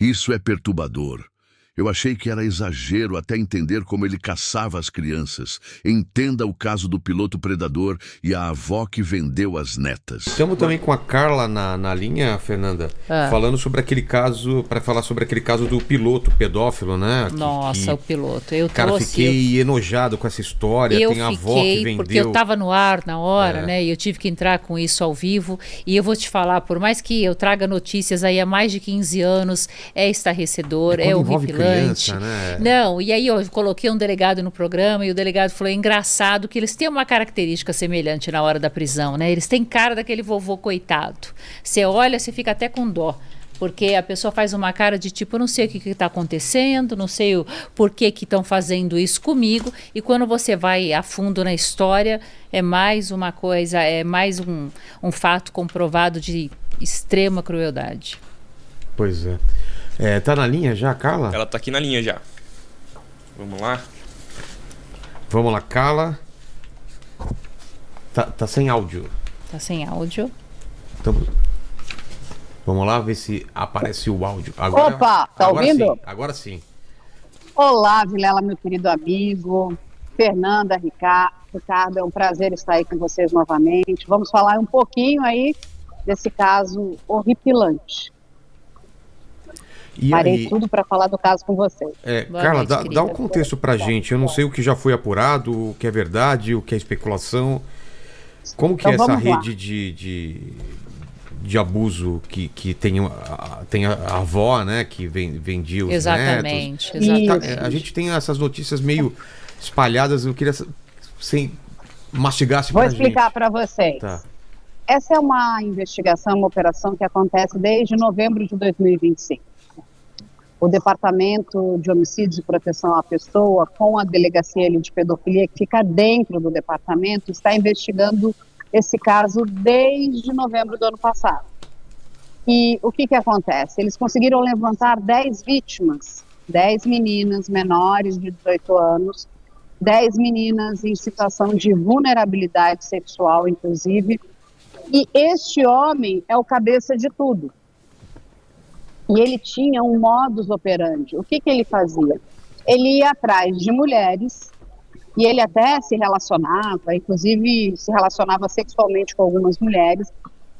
Isso é perturbador. Eu achei que era exagero até entender como ele caçava as crianças. Entenda o caso do piloto predador e a avó que vendeu as netas. Estamos também com a Carla na linha, Fernanda, falando sobre aquele caso, para falar sobre aquele caso do piloto pedófilo, né? Nossa, o piloto. Fiquei enojado com essa história. Tem a avó que vendeu. Porque eu estava no ar na hora, né? E eu tive que entrar com isso ao vivo. E eu vou te falar, por mais que eu traga notícias aí há mais de 15 anos, é estarrecedor, é horripilante. Criança, né? Não, e aí eu coloquei um delegado no programa e o delegado falou, é engraçado que eles têm uma característica semelhante na hora da prisão, né? Eles têm cara daquele vovô coitado. Você olha, você fica até com dó. Porque a pessoa faz uma cara de tipo, eu não sei o que está acontecendo, não sei o porquê que estão fazendo isso comigo. E quando você vai a fundo na história, é mais uma coisa, é mais um fato comprovado de extrema crueldade. Pois é. Tá na linha já, Carla? Ela tá aqui na linha já. Vamos lá. Vamos lá, Carla. Tá sem áudio. Tá sem áudio. Então, vamos lá ver se aparece o áudio. Agora, Opa, tá ouvindo? Sim, agora sim. Olá, Vilela, meu querido amigo. Fernanda, Ricardo, é um prazer estar aí com vocês novamente. Vamos falar um pouquinho aí desse caso horripilante. Parei tudo para falar do caso com vocês. Carla, dá um contexto pra gente. Eu não sei o que já foi apurado, o que é verdade, o que é especulação. Como que então, é essa rede de abuso que tem a avó, né, que vendia os Exatamente. netos? A gente tem essas notícias meio espalhadas. Eu queria sem mastigasse pra gente. Vou explicar para vocês. Tá. Essa é uma investigação, uma operação que acontece desde novembro de 2025. O Departamento de Homicídios e Proteção à Pessoa, com a Delegacia de Pedofilia, que fica dentro do departamento, está investigando esse caso desde novembro do ano passado. E o que acontece? Eles conseguiram levantar 10 vítimas, 10 meninas menores de 18 anos, 10 meninas em situação de vulnerabilidade sexual, inclusive, e este homem é o cabeça de tudo. E ele tinha um modus operandi. O que ele fazia? Ele ia atrás de mulheres e ele até se relacionava, inclusive se relacionava sexualmente com algumas mulheres,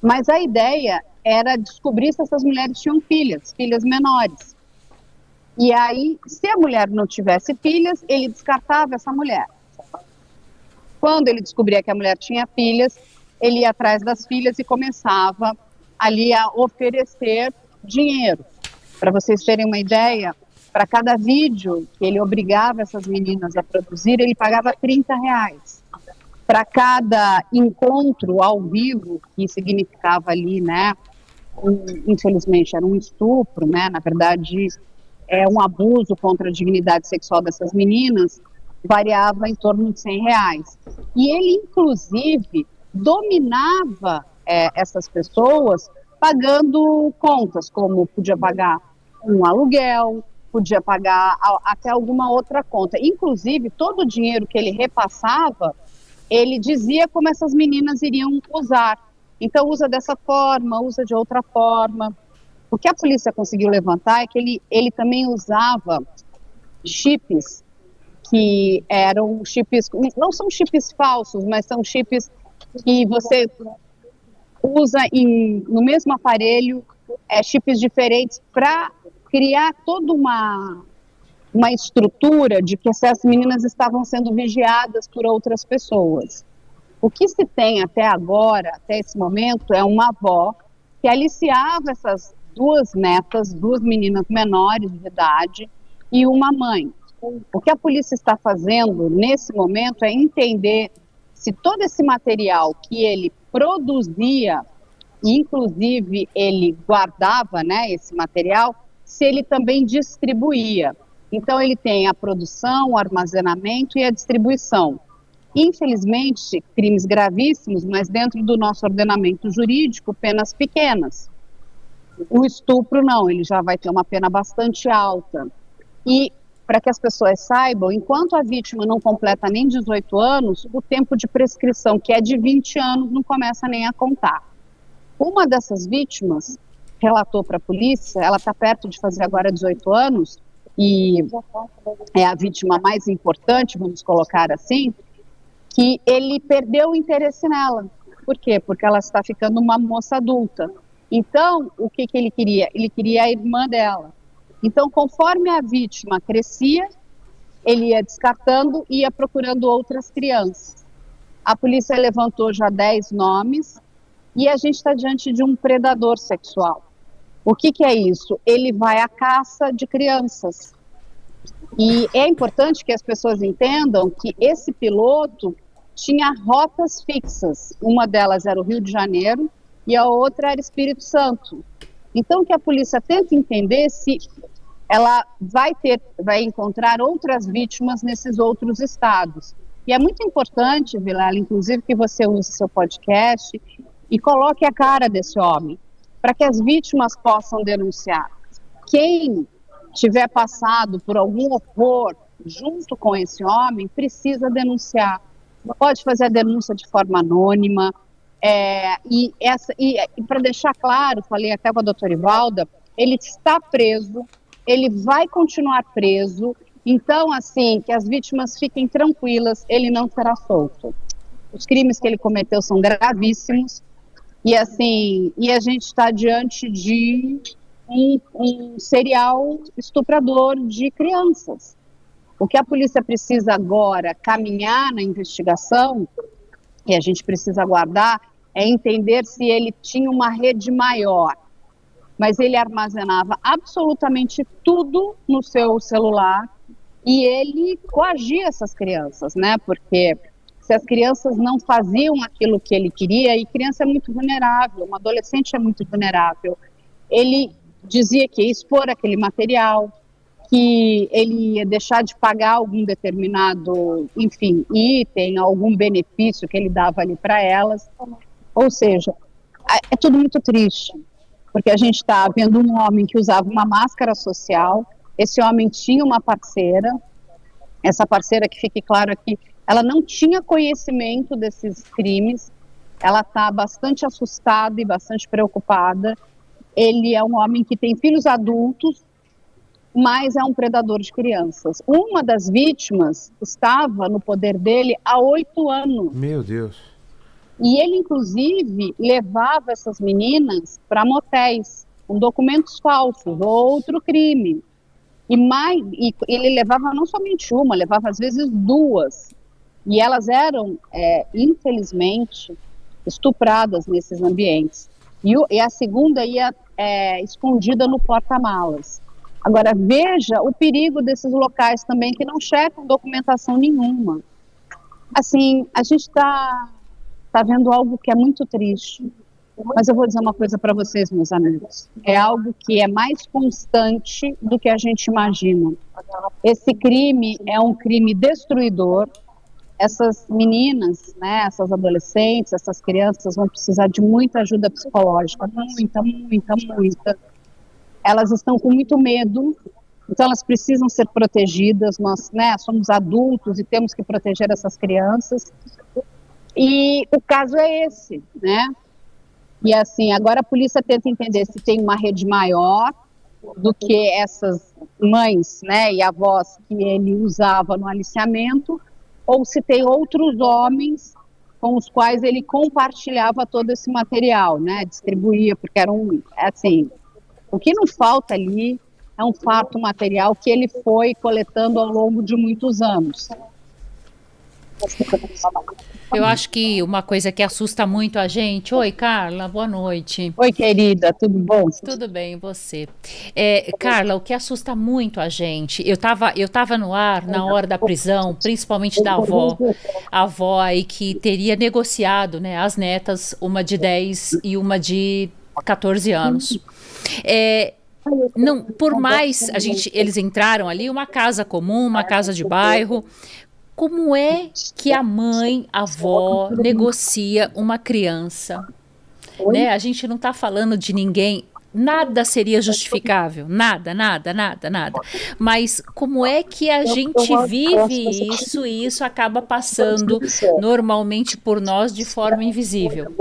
mas a ideia era descobrir se essas mulheres tinham filhas menores. E aí, se a mulher não tivesse filhas, ele descartava essa mulher. Quando ele descobria que a mulher tinha filhas, ele ia atrás das filhas e começava ali a oferecer dinheiro. Para vocês terem uma ideia, para cada vídeo que ele obrigava essas meninas a produzir, ele pagava R$30. Para cada encontro ao vivo, que significava ali, né, infelizmente era um estupro, né, na verdade é um abuso contra a dignidade sexual dessas meninas, variava em torno de R$100. E ele, inclusive, dominava essas pessoas pagando contas, como podia pagar um aluguel, podia pagar até alguma outra conta. Inclusive, todo o dinheiro que ele repassava, ele dizia como essas meninas iriam usar. Então, usa dessa forma, usa de outra forma. O que a polícia conseguiu levantar é que ele também usava chips, que eram chips, não são chips falsos, mas são chips que você usa no mesmo aparelho, chips diferentes, para criar toda uma estrutura de que essas meninas estavam sendo vigiadas por outras pessoas. O que se tem até agora, até esse momento, é uma avó que aliciava essas duas netas, duas meninas menores de idade, e uma mãe. O que a polícia está fazendo nesse momento é entender se todo esse material que ele produzia, inclusive ele guardava, né, esse material, se ele também distribuía. Então ele tem a produção, o armazenamento e a distribuição. Infelizmente, crimes gravíssimos, mas dentro do nosso ordenamento jurídico, penas pequenas. O estupro não, ele já vai ter uma pena bastante alta. E para que as pessoas saibam, enquanto a vítima não completa nem 18 anos, o tempo de prescrição, que é de 20 anos, não começa nem a contar. Uma dessas vítimas relatou para a polícia, ela está perto de fazer agora 18 anos, e é a vítima mais importante, vamos colocar assim, que ele perdeu o interesse nela. Por quê? Porque ela está ficando uma moça adulta. Então, o que ele queria? Ele queria a irmã dela. Então, conforme a vítima crescia, ele ia descartando e ia procurando outras crianças. A polícia levantou já 10 nomes e a gente está diante de um predador sexual. O que é isso? Ele vai à caça de crianças. E é importante que as pessoas entendam que esse piloto tinha rotas fixas. Uma delas era o Rio de Janeiro e a outra era Espírito Santo. Então, que a polícia tenta entender se ela vai encontrar outras vítimas nesses outros estados. E é muito importante, Vilela, inclusive, que você use seu podcast e coloque a cara desse homem, para que as vítimas possam denunciar. Quem tiver passado por algum horror junto com esse homem, precisa denunciar. Pode fazer a denúncia de forma anônima. E para deixar claro, falei até com a doutora Ivalda, ele está preso, ele vai continuar preso. Então, assim, que as vítimas fiquem tranquilas, ele não será solto. Os crimes que ele cometeu são gravíssimos. E assim, a gente está diante de um serial estuprador de crianças. O que a polícia precisa agora caminhar na investigação, e a gente precisa aguardar, é entender se ele tinha uma rede maior. Mas ele armazenava absolutamente tudo no seu celular e ele coagia essas crianças, né? Porque se as crianças não faziam aquilo que ele queria, e criança é muito vulnerável, um adolescente é muito vulnerável, ele dizia que ia expor aquele material, que ele ia deixar de pagar algum determinado, enfim, item, algum benefício que ele dava ali para elas. Ou seja, é tudo muito triste, porque a gente está vendo um homem que usava uma máscara social, esse homem tinha uma parceira, essa parceira, que fique claro aqui, ela não tinha conhecimento desses crimes, ela está bastante assustada e bastante preocupada. Ele é um homem que tem filhos adultos, mas é um predador de crianças. Uma das vítimas estava no poder dele há 8 anos. Meu Deus. E ele, inclusive, levava essas meninas para motéis, com documentos falsos, outro crime. E ele levava não somente uma, levava às vezes 2. E elas eram, infelizmente, estupradas nesses ambientes. E a segunda ia escondida no porta-malas. Agora, veja o perigo desses locais também, que não checam documentação nenhuma. Assim, a gente está vendo algo que é muito triste. Mas eu vou dizer uma coisa para vocês, meus amigos. É algo que é mais constante do que a gente imagina. Esse crime é um crime destruidor. Essas meninas, né, essas adolescentes, essas crianças vão precisar de muita ajuda psicológica, muita. Elas estão com muito medo, então elas precisam ser protegidas. Nós, né, somos adultos e temos que proteger essas crianças. E o caso é esse, né? E assim, agora a polícia tenta entender se tem uma rede maior do que essas mães, né, e avós que ele usava no aliciamento, ou se tem outros homens com os quais ele compartilhava todo esse material, né, distribuía, porque era assim, o que não falta ali é um fato material que ele foi coletando ao longo de muitos anos. Eu acho que uma coisa que assusta muito a gente... Oi, Carla, boa noite. Oi, querida, tudo bom? Tudo bem, e você? Carla, o que assusta muito a gente... Eu tava no ar na hora da prisão, principalmente da avó. A avó aí que teria negociado, né, as netas, uma de 10 e uma de 14 anos. Não, por mais eles entraram ali, uma casa comum, uma casa de bairro... Como é que a mãe, a avó, negocia uma criança? Né? A gente não está falando de ninguém nada seria justificável, nada. Mas como é que a gente vive isso e isso acaba passando normalmente por nós de forma invisível?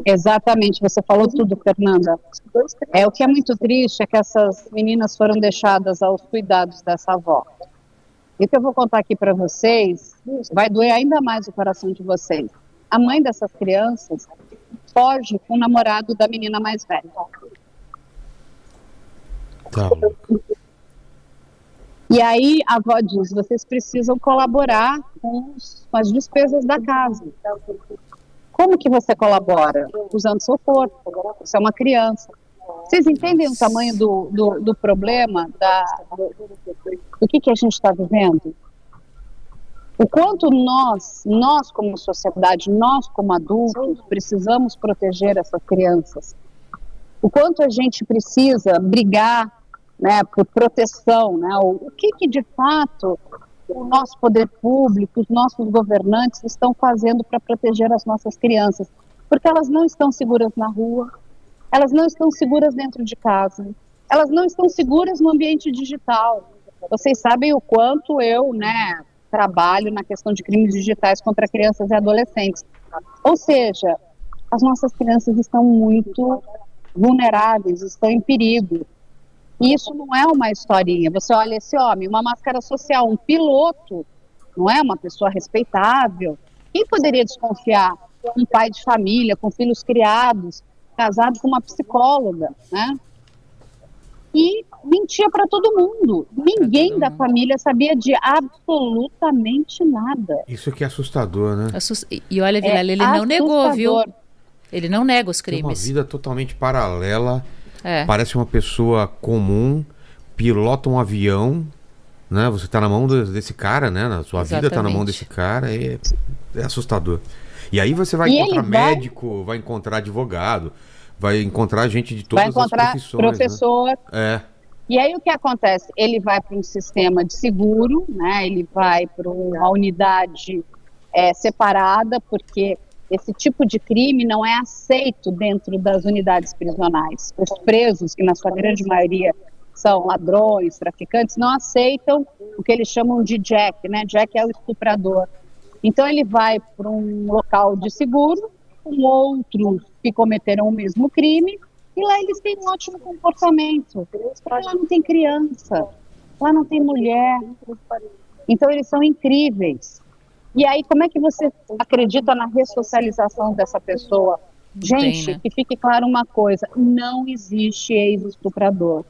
Exatamente, você falou tudo, Fernanda. O que é muito triste é que essas meninas foram deixadas aos cuidados dessa avó. E o que eu vou contar aqui para vocês vai doer ainda mais o coração de vocês. A mãe dessas crianças foge com o namorado da menina mais velha. Tá. E aí a avó diz, vocês precisam colaborar com as despesas da casa. Como que você colabora? Usando seu corpo, você é uma criança. Vocês entendem o tamanho do problema, do que a gente está vivendo? O quanto nós como sociedade, nós como adultos, precisamos proteger essas crianças. O quanto a gente precisa brigar, né, por proteção, né? O que de fato o nosso poder público, os nossos governantes estão fazendo para proteger as nossas crianças, porque elas não estão seguras na rua, elas não estão seguras dentro de casa, elas não estão seguras no ambiente digital. Vocês sabem o quanto eu, né, trabalho na questão de crimes digitais contra crianças e adolescentes. Ou seja, as nossas crianças estão muito vulneráveis, estão em perigo. E isso não é uma historinha. Você olha esse homem, uma máscara social, um piloto, não é uma pessoa respeitável. Quem poderia desconfiar? Um pai de família, com filhos criados, casado com uma psicóloga, né? E mentia para todo mundo. Ninguém da família sabia de absolutamente nada. Isso que é assustador, né? E olha, Vilela, ele não negou, viu? Ele não nega os Tem uma crimes. vida totalmente paralela. Parece uma pessoa comum, pilota um avião, né? Você tá na mão desse cara, né? A sua vida tá na mão desse cara, é assustador. E aí você vai encontrar médico, vai encontrar advogado, vai encontrar gente de todas as profissões. Vai encontrar professor. Né? E aí o que acontece? Ele vai para um sistema de seguro, né? Ele vai para uma unidade separada, porque esse tipo de crime não é aceito dentro das unidades prisionais. Os presos, que na sua grande maioria são ladrões, traficantes, não aceitam o que eles chamam de Jack, né? Jack é o estuprador. Então ele vai para um local de seguro, com outros que cometeram o mesmo crime, e lá eles têm um ótimo comportamento. Lá não tem criança, lá não tem mulher. Então eles são incríveis. E aí, como é que você acredita na ressocialização dessa pessoa? Gente, né? Que fique claro uma coisa, não existe ex-estuprador.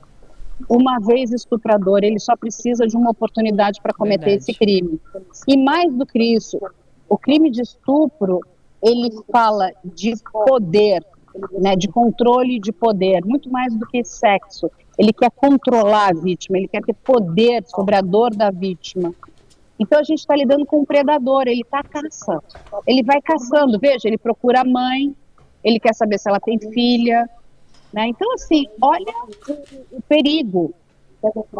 Uma vez estuprador, ele só precisa de uma oportunidade para cometer esse crime. E mais do que isso, o crime de estupro, ele fala de poder, né, de controle de poder, muito mais do que sexo. Ele quer controlar a vítima, ele quer ter poder sobre a dor da vítima. Então a gente está lidando com um predador, ele está caçando, ele vai caçando, veja, ele procura a mãe, ele quer saber se ela tem filha, né? Então assim, olha o perigo,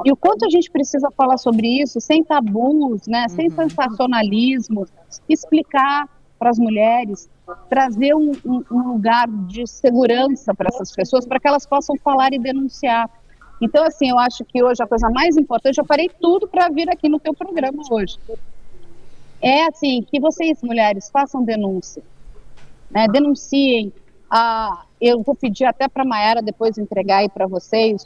e o quanto a gente precisa falar sobre isso, sem tabus, né? Sem sensacionalismo, explicar para as mulheres, trazer um lugar de segurança para essas pessoas, para que elas possam falar e denunciar. Então, assim, eu acho que hoje a coisa mais importante, eu farei tudo para vir aqui no teu programa hoje. É assim, que vocês, mulheres, façam denúncia, né? Denunciem. Eu vou pedir até para a Mayara depois entregar aí para vocês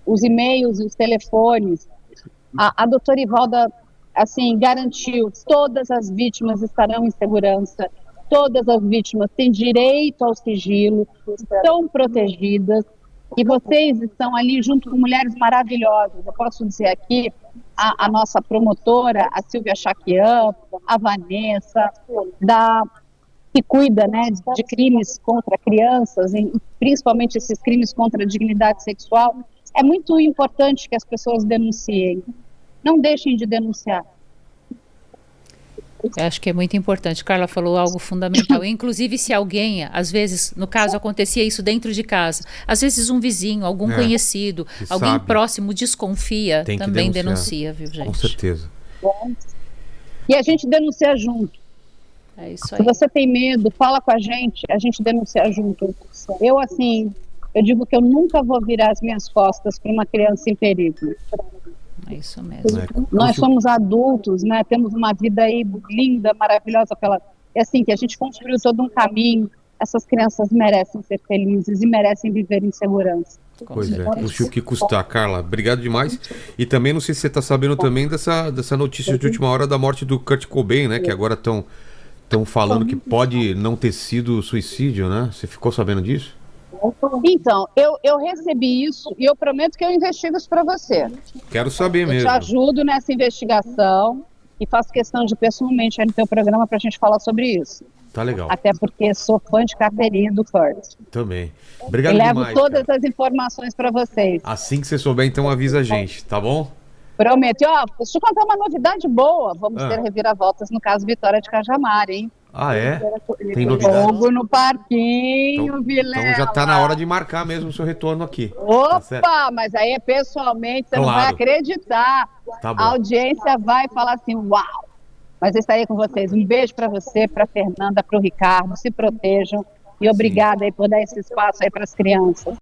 os e-mails e os telefones. A doutora Ivalda, assim, garantiu, todas as vítimas estarão em segurança, todas as vítimas têm direito ao sigilo, estão protegidas. E vocês estão ali junto com mulheres maravilhosas. Eu posso dizer aqui, a nossa promotora, a Silvia Chaquian, a Vanessa, que cuida, né, de crimes contra crianças, e principalmente esses crimes contra a dignidade sexual. É muito importante que as pessoas denunciem. Não deixem de denunciar. Eu acho que é muito importante. Carla falou algo fundamental. Inclusive, se alguém, às vezes, no caso, acontecia isso dentro de casa, às vezes um vizinho, algum conhecido, alguém sabe, próximo desconfia, também denuncia, viu, gente? Com certeza. E a gente denuncia junto. É isso aí. Se você tem medo, fala com a gente denuncia junto. Eu, assim, eu digo que eu nunca vou virar as minhas costas para uma criança em perigo. É isso mesmo. Nós somos adultos, né? Temos uma vida aí linda, maravilhosa. É assim, que a gente construiu todo um caminho. Essas crianças merecem ser felizes e merecem viver em segurança. Pois é, custe o que custar, Carla. Obrigado demais. E também, não sei se você está sabendo também dessa notícia de última hora da morte do Kurt Cobain, né? Que agora estão falando que pode não ter sido suicídio, né? Você ficou sabendo disso? Então, eu recebi isso e eu prometo que eu investigo isso para você. Quero saber mesmo. Eu te ajudo nessa investigação e faço questão de pessoalmente ir no teu programa para a gente falar sobre isso. Tá legal. Até porque sou fã de carteirinha do Kurt. Também. Obrigado demais. demais. Levo todas as informações para vocês. Assim que você souber, então avisa a gente, tá bom? Prometo. E, ó, deixa eu contar uma novidade boa. Vamos ter reviravoltas no caso Vitória de Cajamar, hein? Ah, é? Tem novidade? Fogo no parquinho, Vilela. Então já tá na hora de marcar mesmo o seu retorno aqui. Opa, tá, mas aí é pessoalmente, você não vai acreditar. Tá bom. A audiência vai falar assim, uau. Mas eu estarei com vocês. Um beijo para você, para Fernanda, para o Ricardo. Se protejam. E obrigada aí por dar esse espaço aí para as crianças.